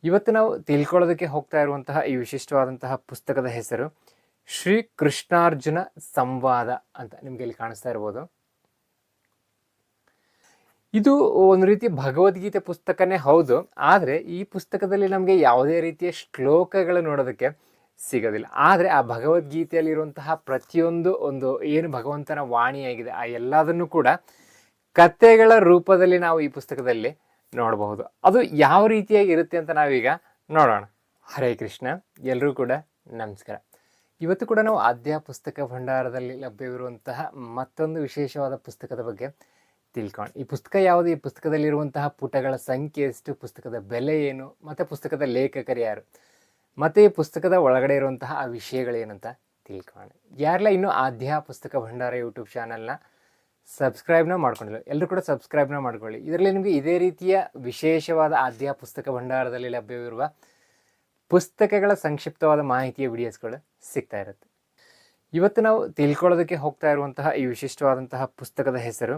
ಇವತ್ತು ನಾವು ತಿಳ್ಕೊಳ್ಳೋದಕ್ಕೆ ಹೋಗ್ತಾ ಇರುವಂತಹ ಈ ವಿಶಿಷ್ಟವಾದಂತಹ ಪುಸ್ತಕದ ಹೆಸರು ಶ್ರೀ ಕೃಷ್ಣಾರ್ಜುನ ಸಂವಾದ ಅಂತ ನಿಮ್ಗೆ ಇಲ್ಲಿ ಕಾಣಿಸ್ತಾ ಇರ್ಬೋದು. ಇದು ಒಂದು ರೀತಿ ಭಗವದ್ಗೀತೆ ಪುಸ್ತಕನೇ ಹೌದು, ಆದರೆ ಈ ಪುಸ್ತಕದಲ್ಲಿ ನಮಗೆ ಯಾವುದೇ ರೀತಿಯ ಶ್ಲೋಕಗಳು ನೋಡೋದಕ್ಕೆ ಸಿಗೋದಿಲ್ಲ. ಆದರೆ ಆ ಭಗವದ್ಗೀತೆಯಲ್ಲಿರುವಂತಹ ಪ್ರತಿಯೊಂದು ಏನು ಭಗವಂತನ ವಾಣಿಯಾಗಿದೆ ಆ ಎಲ್ಲದನ್ನು ಕೂಡ ಕಥೆಗಳ ರೂಪದಲ್ಲಿ ನಾವು ಈ ಪುಸ್ತಕದಲ್ಲಿ ನೋಡಬಹುದು. ಅದು ಯಾವ ರೀತಿಯಾಗಿ ಇರುತ್ತೆ ಅಂತ ನಾವೀಗ ನೋಡೋಣ. ಹರೇ ಕೃಷ್ಣ, ಎಲ್ಲರೂ ಕೂಡ ನಮಸ್ಕಾರ. ಇವತ್ತು ಕೂಡ ನಾವು ಆದ್ಯ ಪುಸ್ತಕ ಭಂಡಾರದಲ್ಲಿ ಲಭ್ಯವಿರುವಂತಹ ಮತ್ತೊಂದು ವಿಶೇಷವಾದ ಪುಸ್ತಕದ ಬಗ್ಗೆ ತಿಳ್ಕೊಂಡು, ಈ ಪುಸ್ತಕ ಯಾವುದು, ಈ ಪುಸ್ತಕದಲ್ಲಿರುವಂತಹ ಪುಟಗಳ ಸಂಖ್ಯೆ ಎಷ್ಟು, ಪುಸ್ತಕದ ಬೆಲೆ ಏನು, ಮತ್ತು ಪುಸ್ತಕದ ಲೇಖಕರು ಯಾರು, ಮತ್ತು ಈ ಪುಸ್ತಕದ ಒಳಗಡೆ ಇರುವಂತಹ ಆ ವಿಷಯಗಳೇನಂತ ತಿಳ್ಕೊಂಡು. ಯಾರೆಲ್ಲ ಇನ್ನೂ ಆದ್ಯ ಪುಸ್ತಕ ಭಂಡಾರ ಯೂಟ್ಯೂಬ್ ಚಾನಲ್ನ ಸಬ್ಸ್ಕ್ರೈಬ್ನ ಮಾಡ್ಕೊಂಡಿಲ್ಲ, ಎಲ್ಲರೂ ಕೂಡ ಸಬ್ಸ್ಕ್ರೈಬ್ನ ಮಾಡ್ಕೊಳ್ಳಿ. ಇದರಲ್ಲಿ ನಿಮಗೆ ಇದೇ ರೀತಿಯ ವಿಶೇಷವಾದ ಆದ್ಯ ಪುಸ್ತಕ ಭಂಡಾರದಲ್ಲಿ ಲಭ್ಯವಿರುವ ಪುಸ್ತಕಗಳ ಸಂಕ್ಷಿಪ್ತವಾದ ಮಾಹಿತಿಯ ವಿಡಿಯೋಸ್ಗಳು ಸಿಗ್ತಾ ಇರುತ್ತೆ. ಇವತ್ತು ನಾವು ತಿಳ್ಕೊಳ್ಳೋದಕ್ಕೆ ಹೋಗ್ತಾ ಇರುವಂತಹ ಈ ವಿಶಿಷ್ಟವಾದಂತಹ ಪುಸ್ತಕದ ಹೆಸರು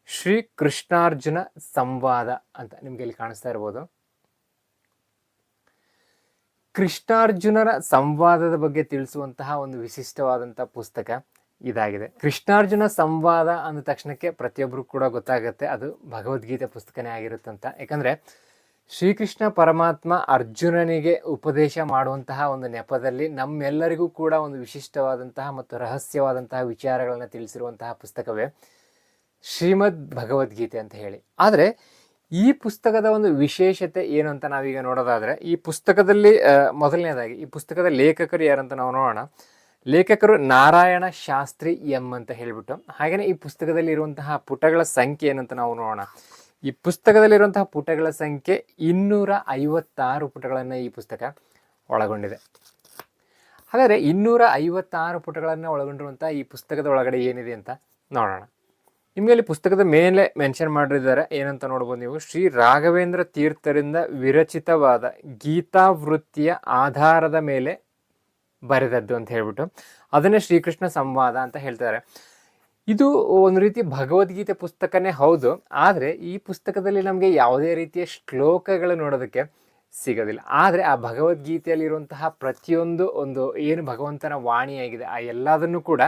ಶ್ರೀ ಕೃಷ್ಣಾರ್ಜುನ ಸಂವಾದ ಅಂತ ನಿಮ್ಗೆ ಇಲ್ಲಿ ಕಾಣಿಸ್ತಾ ಇರ್ಬೋದು. ಕೃಷ್ಣಾರ್ಜುನರ ಸಂವಾದದ ಬಗ್ಗೆ ತಿಳಿಸುವಂತಹ ಒಂದು ವಿಶಿಷ್ಟವಾದಂತಹ ಪುಸ್ತಕ ಇದಾಗಿದೆ. ಕೃಷ್ಣಾರ್ಜುನ ಸಂವಾದ ಅಂದ ತಕ್ಷಣಕ್ಕೆ ಪ್ರತಿಯೊಬ್ಬರು ಕೂಡ ಗೊತ್ತಾಗುತ್ತೆ ಅದು ಭಗವದ್ಗೀತೆ ಪುಸ್ತಕನೇ ಆಗಿರುತ್ತಂತ. ಯಾಕಂದರೆ ಶ್ರೀಕೃಷ್ಣ ಪರಮಾತ್ಮ ಅರ್ಜುನನಿಗೆ ಉಪದೇಶ ಮಾಡುವಂತಹ ಒಂದು ನೆಪದಲ್ಲಿ ನಮ್ಮೆಲ್ಲರಿಗೂ ಕೂಡ ಒಂದು ವಿಶಿಷ್ಟವಾದಂತಹ ಮತ್ತು ರಹಸ್ಯವಾದಂತಹ ವಿಚಾರಗಳನ್ನು ತಿಳಿಸಿರುವಂತಹ ಪುಸ್ತಕವೇ ಶ್ರೀಮದ್ ಭಗವದ್ಗೀತೆ ಅಂತ ಹೇಳಿ. ಆದರೆ ಈ ಪುಸ್ತಕದ ಒಂದು ವಿಶೇಷತೆ ಏನು ಅಂತ ನಾವೀಗ ನೋಡೋದಾದರೆ, ಈ ಪುಸ್ತಕದಲ್ಲಿ ಮೊದಲನೇದಾಗಿ ಈ ಪುಸ್ತಕದ ಲೇಖಕರು ಯಾರಂತ ನಾವು ನೋಡೋಣ. ಲೇಖಕರು ನಾರಾಯಣ ಶಾಸ್ತ್ರಿ ಎಂ ಅಂತ ಹೇಳಿಬಿಟ್ಟು, ಹಾಗೆಯೇ ಈ ಪುಸ್ತಕದಲ್ಲಿ ಇರುವಂತಹ ಪುಟಗಳ ಸಂಖ್ಯೆ ಏನಂತ ನಾವು ನೋಡೋಣ. ಈ ಪುಸ್ತಕದಲ್ಲಿರುವಂತಹ ಪುಟಗಳ ಸಂಖ್ಯೆ 256 ಪುಟಗಳನ್ನು ಈ ಪುಸ್ತಕ ಒಳಗೊಂಡಿದೆ. ಹಾಗಾದರೆ 256 ಪುಟಗಳನ್ನು ಒಳಗೊಂಡಿರುವಂತಹ ಈ ಪುಸ್ತಕದ ಒಳಗಡೆ ಏನಿದೆ ಅಂತ ನೋಡೋಣ. ನಿಮಗೆ ಅಲ್ಲಿ ಪುಸ್ತಕದ ಮೇಲೆ ಮೆನ್ಷನ್ ಮಾಡಿದ್ದಾರೆ, ಏನಂತ ನೋಡ್ಬೋದು ನೀವು. ಶ್ರೀ ರಾಘವೇಂದ್ರ ತೀರ್ಥರಿಂದ ವಿರಚಿತವಾದ ಗೀತಾವೃತ್ತಿಯ ಆಧಾರದ ಮೇಲೆ ಬರೆದದ್ದು ಅಂತ ಹೇಳ್ಬಿಟ್ಟು ಅದನ್ನೇ ಶ್ರೀಕೃಷ್ಣ ಸಂವಾದ ಅಂತ ಹೇಳ್ತಾರೆ. ಇದು ಒಂದು ರೀತಿ ಭಗವದ್ಗೀತೆ ಪುಸ್ತಕನೇ ಹೌದು, ಆದರೆ ಈ ಪುಸ್ತಕದಲ್ಲಿ ನಮಗೆ ಯಾವುದೇ ರೀತಿಯ ಶ್ಲೋಕಗಳು ನೋಡೋದಕ್ಕೆ ಸಿಗೋದಿಲ್ಲ. ಆದರೆ ಆ ಭಗವದ್ಗೀತೆಯಲ್ಲಿರುವಂತಹ ಪ್ರತಿಯೊಂದು ಏನು ಭಗವಂತನ ವಾಣಿಯಾಗಿದೆ ಆ ಎಲ್ಲದನ್ನು ಕೂಡ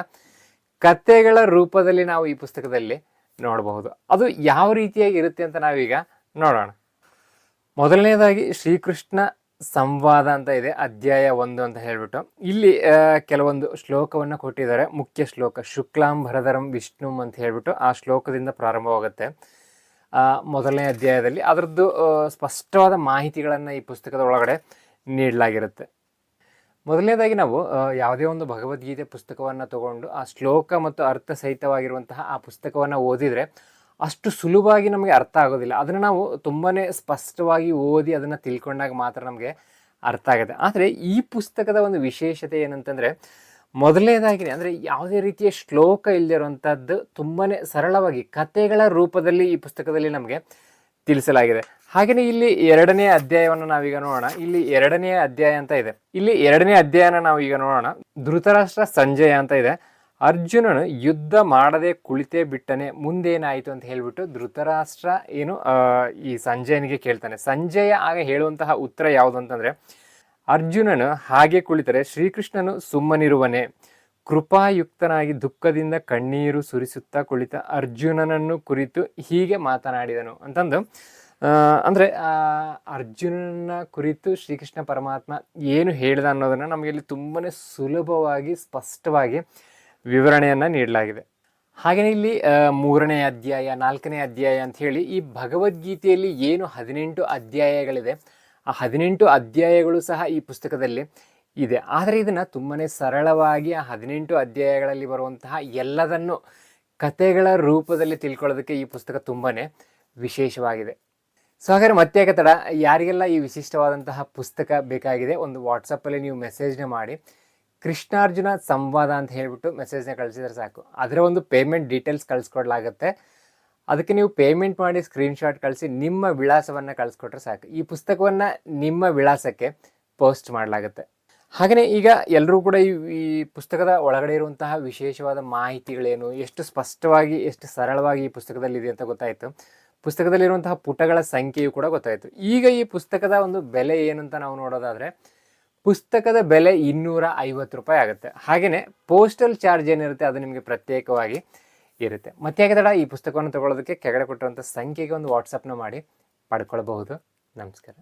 ಕಥೆಗಳ ರೂಪದಲ್ಲಿ ನಾವು ಈ ಪುಸ್ತಕದಲ್ಲಿ ನೋಡಬಹುದು. ಅದು ಯಾವ ರೀತಿಯಾಗಿ ಇರುತ್ತೆ ಅಂತ ನಾವೀಗ ನೋಡೋಣ. ಮೊದಲನೇದಾಗಿ ಶ್ರೀಕೃಷ್ಣ ಸಂವಾದ ಅಂತ ಇದೆ, ಅಧ್ಯಾಯ 1 ಅಂತ ಹೇಳ್ಬಿಟ್ಟು ಇಲ್ಲಿ ಕೆಲವೊಂದು ಶ್ಲೋಕವನ್ನು ಕೊಟ್ಟಿದ್ದಾರೆ. ಮುಖ್ಯ ಶ್ಲೋಕ ಶುಕ್ಲಾಂಬರಧರಂ ವಿಷ್ಣುಂ ಅಂತ ಹೇಳ್ಬಿಟ್ಟು ಆ ಶ್ಲೋಕದಿಂದ ಪ್ರಾರಂಭವಾಗುತ್ತೆ ಮೊದಲನೇ ಅಧ್ಯಾಯದಲ್ಲಿ. ಅದರದ್ದು ಸ್ಪಷ್ಟವಾದ ಮಾಹಿತಿಗಳನ್ನು ಈ ಪುಸ್ತಕದ ಒಳಗಡೆ ನೀಡಲಾಗಿರುತ್ತೆ. ಮೊದಲನೇದಾಗಿ ನಾವು ಯಾವುದೇ ಒಂದು ಭಗವದ್ಗೀತೆ ಪುಸ್ತಕವನ್ನು ತಗೊಂಡು ಆ ಶ್ಲೋಕ ಮತ್ತು ಅರ್ಥ ಸಹಿತವಾಗಿರುವಂತಹ ಆ ಪುಸ್ತಕವನ್ನು ಓದಿದರೆ ಅಷ್ಟು ಸುಲಭವಾಗಿ ನಮಗೆ ಅರ್ಥ ಆಗೋದಿಲ್ಲ. ಅದನ್ನು ನಾವು ತುಂಬಾ ಸ್ಪಷ್ಟವಾಗಿ ಓದಿ ಅದನ್ನು ತಿಳ್ಕೊಂಡಾಗ ಮಾತ್ರ ನಮಗೆ ಅರ್ಥ ಆಗುತ್ತೆ. ಆದರೆ ಈ ಪುಸ್ತಕದ ಒಂದು ವಿಶೇಷತೆ ಏನಂತಂದರೆ, ಮೊದಲನೇದಾಗಿ ಅಂದರೆ ಯಾವುದೇ ರೀತಿಯ ಶ್ಲೋಕ ಇಲ್ಲದಿರುವಂಥದ್ದು ತುಂಬಾ ಸರಳವಾಗಿ ಕಥೆಗಳ ರೂಪದಲ್ಲಿ ಈ ಪುಸ್ತಕದಲ್ಲಿ ನಮಗೆ ತಿಳಿಸಲಾಗಿದೆ. ಹಾಗೆಯೇ ಇಲ್ಲಿ 2ನೇ ಅಧ್ಯಾಯವನ್ನು ನಾವೀಗ ನೋಡೋಣ. ಇಲ್ಲಿ 2ನೇ ಅಧ್ಯಾಯ ಅಂತ ಇದೆ. ಇಲ್ಲಿ 2ನೇ ಅಧ್ಯಾಯನ ನಾವು ಈಗ ನೋಡೋಣ. ಧೃತರಾಷ್ಟ್ರ ಸಂಜಯ ಅಂತ ಇದೆ. ಅರ್ಜುನನು ಯುದ್ಧ ಮಾಡದೆ ಕುಳಿತೇ ಬಿಟ್ಟನೆ, ಮುಂದೇನಾಯಿತು ಅಂತ ಹೇಳ್ಬಿಟ್ಟು ಧೃತರಾಷ್ಟ್ರ ಈ ಸಂಜಯನಿಗೆ ಕೇಳ್ತಾನೆ. ಸಂಜಯ ಆಗ ಹೇಳುವಂತಹ ಉತ್ತರ ಯಾವುದು ಅಂತಂದರೆ, ಅರ್ಜುನನು ಹಾಗೆ ಕುಳಿತರೆ ಶ್ರೀಕೃಷ್ಣನು ಸುಮ್ಮನಿರುವನೆ, ಕೃಪಾಯುಕ್ತನಾಗಿ ದುಃಖದಿಂದ ಕಣ್ಣೀರು ಸುರಿಸುತ್ತಾ ಕುಳಿತ ಅರ್ಜುನನನ್ನು ಕುರಿತು ಹೀಗೆ ಮಾತನಾಡಿದನು ಅಂತಂದು, ಅಂದರೆ ಅರ್ಜುನನ ಕುರಿತು ಶ್ರೀಕೃಷ್ಣ ಪರಮಾತ್ಮ ಏನು ಹೇಳಿದ ಅನ್ನೋದನ್ನು ನಮಗೆ ಇಲ್ಲಿ ತುಂಬಾ ಸುಲಭವಾಗಿ ಸ್ಪಷ್ಟವಾಗಿ ವಿವರಣೆಯನ್ನು ನೀಡಲಾಗಿದೆ. ಹಾಗೆಯೇ ಇಲ್ಲಿ 3ನೇ ಅಧ್ಯಾಯ 4ನೇ ಅಧ್ಯಾಯ ಅಂತ ಹೇಳಿ ಈ ಭಗವದ್ಗೀತೆಯಲ್ಲಿ ಏನು 18 ಅಧ್ಯಾಯಗಳಿದೆ ಆ 18 ಅಧ್ಯಾಯಗಳು ಸಹ ಈ ಪುಸ್ತಕದಲ್ಲಿ ಇದೆ. ಆದರೆ ಇದನ್ನು ತುಂಬಾ ಸರಳವಾಗಿ ಆ 18 ಅಧ್ಯಾಯಗಳಲ್ಲಿ ಬರುವಂತಹ ಎಲ್ಲದನ್ನು ಕಥೆಗಳ ರೂಪದಲ್ಲಿ ತಿಳ್ಕೊಳ್ಳೋದಕ್ಕೆ ಈ ಪುಸ್ತಕ ತುಂಬಾ ವಿಶೇಷವಾಗಿದೆ. ಸೊ ಹಾಗಾದರೆ ಮತ್ತೆ ತಡ, ಯಾರಿಗೆಲ್ಲ ಈ ವಿಶಿಷ್ಟವಾದಂತಹ ಪುಸ್ತಕ ಬೇಕಾಗಿದೆ ಒಂದು ವಾಟ್ಸಪ್ಪಲ್ಲಿ ನೀವು ಮೆಸೇಜ್ನ ಮಾಡಿ ಕೃಷ್ಣಾರ್ಜುನ ಸಂವಾದ ಅಂತ ಹೇಳಿಬಿಟ್ಟು ಮೆಸೇಜ್ನ ಕಳಿಸಿದ್ರೆ ಸಾಕು. ಅದರ ಒಂದು ಪೇಮೆಂಟ್ ಡೀಟೇಲ್ಸ್ ಕಳಿಸ್ಕೊಡ್ಲಾಗುತ್ತೆ. ಅದಕ್ಕೆ ನೀವು ಪೇಮೆಂಟ್ ಮಾಡಿ ಸ್ಕ್ರೀನ್ಶಾಟ್ ಕಳಿಸಿ ನಿಮ್ಮ ವಿಳಾಸವನ್ನು ಕಳಿಸ್ಕೊಟ್ರೆ ಸಾಕು. ಈ ಪುಸ್ತಕವನ್ನು ನಿಮ್ಮ ವಿಳಾಸಕ್ಕೆ ಪೋಸ್ಟ್ ಮಾಡಲಾಗುತ್ತೆ. ಹಾಗೆಯೇ ಈಗ ಎಲ್ಲರೂ ಕೂಡ ಈ ಪುಸ್ತಕದ ಒಳಗಡೆ ಇರುವಂತಹ ವಿಶೇಷವಾದ ಮಾಹಿತಿಗಳೇನು, ಎಷ್ಟು ಸ್ಪಷ್ಟವಾಗಿ ಎಷ್ಟು ಸರಳವಾಗಿ ಈ ಪುಸ್ತಕದಲ್ಲಿ ಇದೆ ಅಂತ ಗೊತ್ತಾಯಿತು. ಪುಸ್ತಕದಲ್ಲಿರುವಂತಹ ಪುಟಗಳ ಸಂಖ್ಯೆಯು ಕೂಡ ಗೊತ್ತಾಯಿತು. ಈಗ ಈ ಪುಸ್ತಕದ ಒಂದು ಬೆಲೆ ಏನಂತ ನಾವು ನೋಡೋದಾದರೆ ಪುಸ್ತಕದ ಬೆಲೆ 250 ರೂಪಾಯಿ ಆಗುತ್ತೆ. ಹಾಗೆಯೇ ಪೋಸ್ಟಲ್ ಚಾರ್ಜ್ ಏನಿರುತ್ತೆ ಅದು ನಿಮಗೆ ಪ್ರತ್ಯೇಕವಾಗಿ ಇರುತ್ತೆ. ಮತ್ತೆ ಯಾಕೆ ತಡ, ಈ ಪುಸ್ತಕವನ್ನು ತಗೊಳ್ಳೋದಕ್ಕೆ ಕೆಳಗಡೆ ಕೊಟ್ಟಿರುವಂಥ ಸಂಖ್ಯೆಗೆ ಒಂದು ವಾಟ್ಸಪ್ನ ಮಾಡಿ ಪಡ್ಕೊಳ್ಬಹುದು. ನಮಸ್ಕಾರ.